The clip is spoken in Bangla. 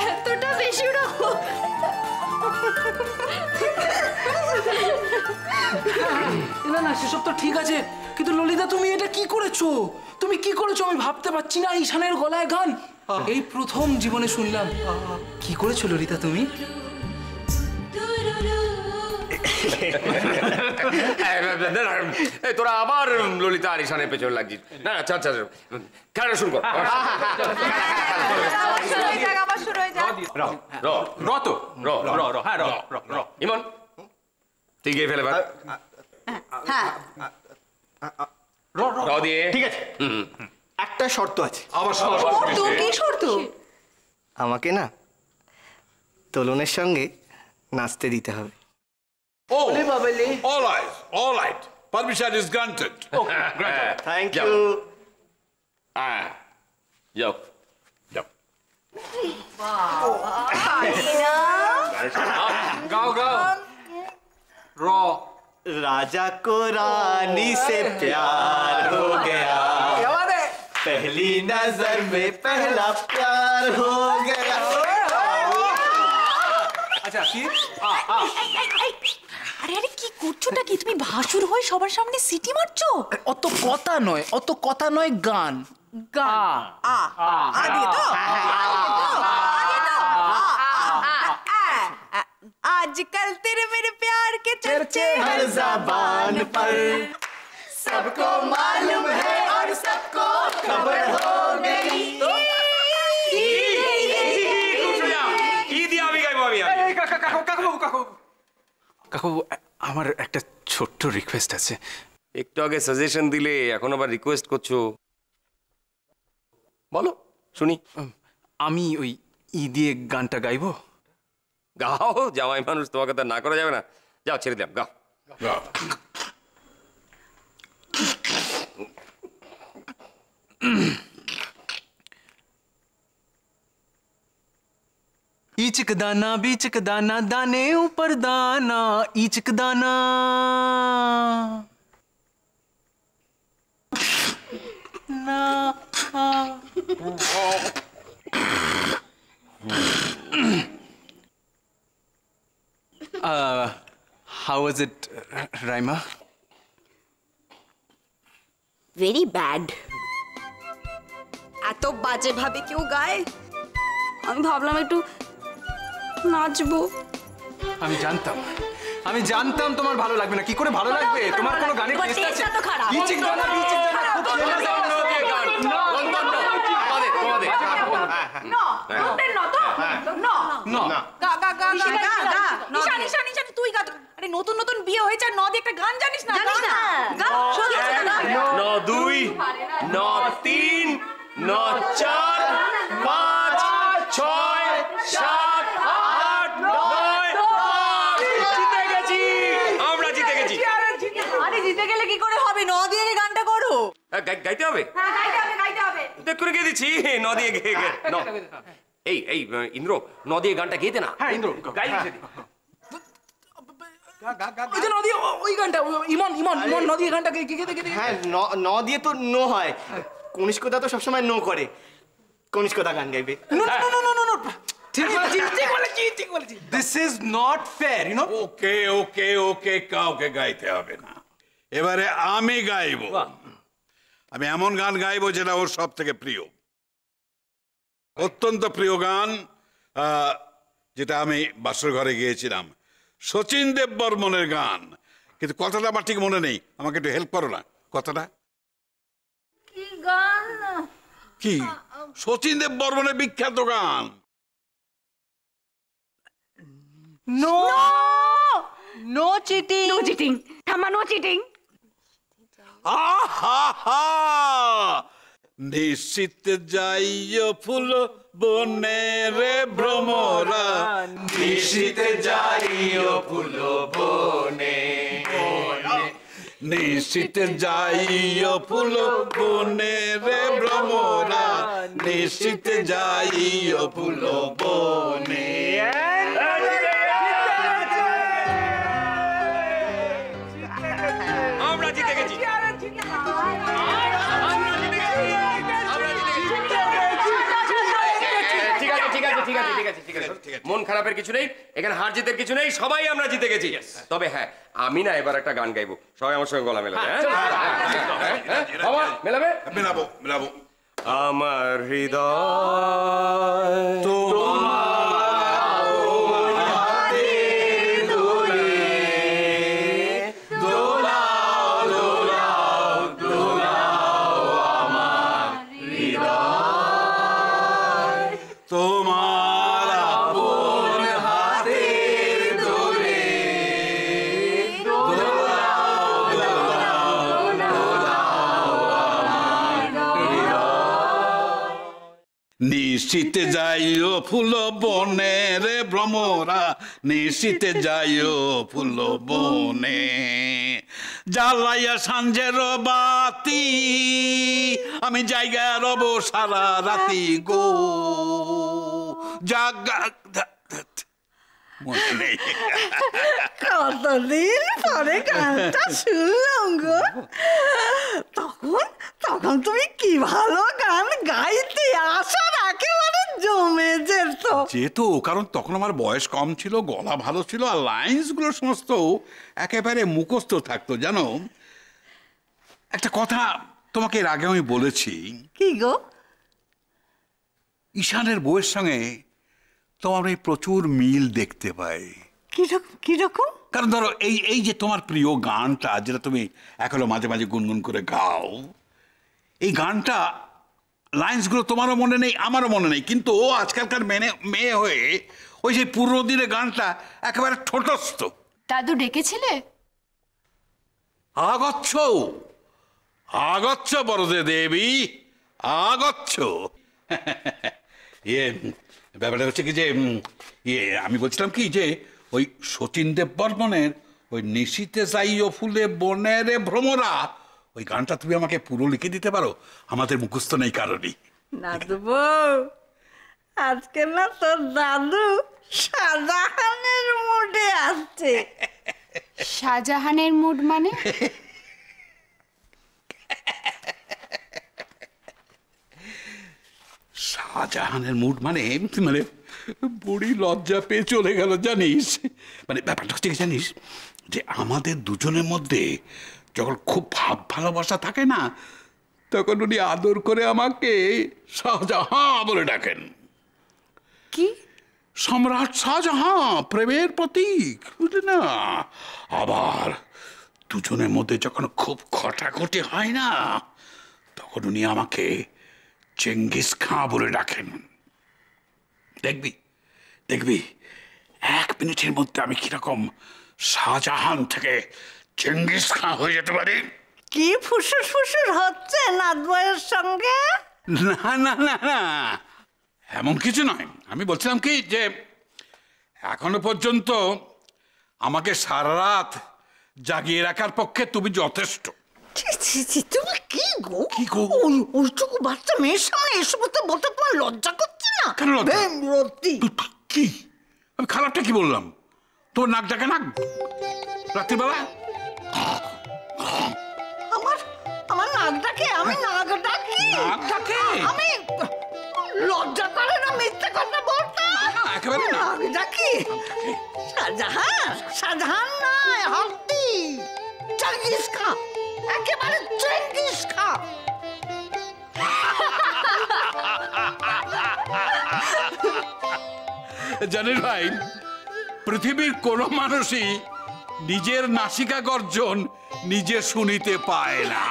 এতটা বেশি না না সেসব তো ঠিক আছে, কিন্তু ললিতা তুমি এটা কি করেছো? তুমি কি করেছো আমি ভাবতে পারছি না। ঈশানের গলায় গান এই প্রথম জীবনে শুনলাম। কি করেছো ললিতা তুমি? তোরা আবার ললিতা আর ঈশানের পেছনে লাগছিস না? আচ্ছা আচ্ছা খেলাটা শুরু কর। ইমন তুই গিয়ে ফেলে র দিয়ে। ঠিক আছে, একটা শর্ত আছে। আবার কি শর্ত? আমাকে না তোলনের সঙ্গে নাচতে দিতে হবে। Oh, all right. Permission is granted. Thank you. যাও যাও গাও গাও র। राजा को रानी से प्यार हो गया, पहली नजर में पहला प्यार हो गया। আচ্ছা কি আরে আরে কি করছোটা কি? তুমি ভাসুর হয়ে সবার সামনে সিটি মারছো? অত কথা নয়, অত কথা নয়, গান গান আ দিয়ে তো आजकल तेरे मेरे प्यार के चर्चे हर ज़बान पर सबको मालूम है और सबको खबर हो गई। কাকু আমার একটা ছোট্ট রিকোয়েস্ট আছে। একটু আগে সাজেশন দিলে এখন আবার রিকোয়েস্ট করছো, বলো শুনি। আমি ওই ই দিয়ে গানটা গাইবো। গাও, জামাই মানুষ, তোমাকে তো না করা যাবে না। যাও ছেড়ে দিলাম, গাও। ईचक दाना बीचक दाना दाने ऊपर दाना ईचक दाना ना। How was it, Raima? Very bad. এত বাজে ভাবে কেউ গায়? আমি ভাবলাম একটু নাচবো। আমি জানতাম তোমার ভালো লাগবে না। কি করে ভালো লাগবে? তোমার কোনো গানের টেস্ট আছে? বিচিক দানা বিচিক দানা খুব ফেমাস গান। তুই গা। আরে নতুন নতুন বিয়ে হয়েছে আর নদী একটা গান জানিস না? ন দুই ন তিন ন চার পাঁচ ছয় সাত আট নয়। জিতে গেছি, আমরা জিতে গেছি। আরে জিতে গেলে কি করে হবে? নদী এর গানটা করো। গাইতে হবে? দেখ করে গিয়ে দিচ্ছি। নদী এই এই ইন্দ্র, নদী গানটা গেতে না। হ্যাঁ ইন্দ্র গাই। ওই যে নদী, ওই গানটা ইমন ইমন ইমন নদী গানটা গেতে। হ্যাঁ, ন দিয়ে তো নো হয়। কনিষ্কদা তো সবসময় নো করে। কনিষ্কদা গান গাইবে। No no no no no, ঠিক বলেছি। This is not fair, you know. Okay okay okay, কাউকে গাইতে হবে না। এবারে আমি গাইবো। আমি এমন গান গাইবো যেটা ওর সব থেকে প্রিয়, অত্যন্ত প্রিয় গান, যেটা আমি বাসর ঘরে গিয়েছিলাম। শচীন দেব বর্মনের গান, কিন্তু কথাটা আমার ঠিক মনে নেই। আমাকে একটু হেল্প করো না। কথাটা কি গান? কি? শচীন দেব বর্মনের বিখ্যাত গান। No no cheating. No cheating. থামা, নো চিটিং। আহা, নিশ্চিত যাইও ফুল বনে রে ভ্রমরা, নিশ্চিত যাইও ফুল বনে, নিশ্চিত যাইও ফুল বনে রে ভ্রমরা, নিশ্চিত যাইও ফুল বনে। আমরা জিতে গেছি। আছে ঠিক আছে মন খারাপের কিছু নেই, এখানে হার জিতের কিছু নেই, সবাই আমরা জিতে গেছি। তবে হ্যাঁ, আমি না এবার একটা গান গাইবো, সবাই আমার সঙ্গে গলা মেলাবে। মেলাবে? মেলাবো মেলাবো। আমার হৃদয় তোমার আপন হাতের দোলে দোলাও দোলাও দোলাও আমার হৃদয়। নিশীতে যাইও ফুল বনে রে ভ্রমরা, নিশীতে যাইও ফুল বনে, জ্বালাইয়া সাঞ্জের বাতি আমি জায়গা রব সারা রাতি গো। জাগা মনে নেই। কতদিন পরে গানটা শুনলাম গো। তখন তখন তুমি কি ভালো গান গাইতে, আসার একেবারে জমে যেত। যেহেতু কারণ তখন আমার বয়স কম ছিল, গলা ভালো ছিল, আর লাইন্স গুলো সমস্ত একেবারে মুখস্থ থাকতো। জানো, একটা কথা তোমাকে এর আগে আমি বলেছি, কি গো? ঈশানের বউয়ের সঙ্গে তোমার এই প্রচুর মিল দেখতে পাই। কিরকম কিরকম? কারণ ধরো এই এই যে তোমার প্রিয় গানটা যেটা তুমি এখনো মাঝে মাঝে গুনগুন করে গাও, এই গানটা লাইন্সগুলো তোমারও মনে নেই, আমারও মনে নেই, কিন্তু ও আজকালকার মেয়ে হয়ে ওই যে পুরনো দিনের গানটা একেবারে ঠোঁটস্থ। দাদু ডেকেছিলে? আগচ্ছ আগচ্ছ বরদে দেবী আগচ্ছ। ইয়ে ব্যাপারটা হচ্ছে কি যে আমি বলছিলাম কি যে ওই শচীন দেববর্মনের ওই নিশীতে যাইও ফুলে বনের ভ্রমরা, ওই গানটা তুমি আমাকে পুরো লিখে দিতে পারো? আমাদের মুখস্থ নেই কারণই। দাদু বউ, আজকে না তোর দাদু শাহজাহানের মুডে আসছে। শাহজাহানের মুড মানে? শাহজাহানের মুড মানে মানে বড়ি লজ্জা পেয়ে চলে গেল জানিস। মানে ব্যাপারটা হচ্ছে কি জানিস, যে আমাদের দুজনের মধ্যে যখন খুব ভাব ভালোবাসা থাকে না, তখন উনি আদর করে আমাকে শাহজাহান বলে ডাকেন। কি? সম্রাট শাহজাহান, প্রেমের প্রতীক, বুঝলি না? আবার দুজনের মধ্যে যখন খুব খটাখটি হয় না, তখন উনি আমাকে চেঙ্গিস খাঁ বলে ডাকেন। দেখবি দেখবি 1 মিনিটের মধ্যে আমি কিরকম শাহজাহান থেকে চেঙ্গিস খাঁ হয়ে যেতে পারি। কি ফুসুর ফুসুর হচ্ছে নাত বউয়ের সঙ্গে? না না না না, এমন কিছু নয়। আমি বলছিলাম কি যে এখনো পর্যন্ত আমাকে সারা রাত জাগিয়ে রাখার পক্ষে তুমি যথেষ্ট। ছি, ছি, ছি, তুমি কি গো? কি গো? ওইটুকু বাচ্চা মেয়ের সামনে এসব তো বলতে তোমার লজ্জা করছে না? কেন লজ্জা? বেমরতি। কি আমি খারাপটা কি বললাম? তোর নাক ডাকে নাক রাত্রিবেলা? আমার আমার নাক ডাকে? আমি নাক ডাকি? নাক ডাকে? আমি লজ্জা করে না মিথ্যে কথা বলতে? একেবারে না। নাক ডাকি? শাহজাহান, শাহজাহান নয়, হাতি চেঙ্গিস খাঁ, একেবারে চেঙ্গিস খাঁ। জানেন ভাই, পৃথিবীর কোন মানুষই নিজের নাসিকা গর্জন নিজে শুনিতে পায় না।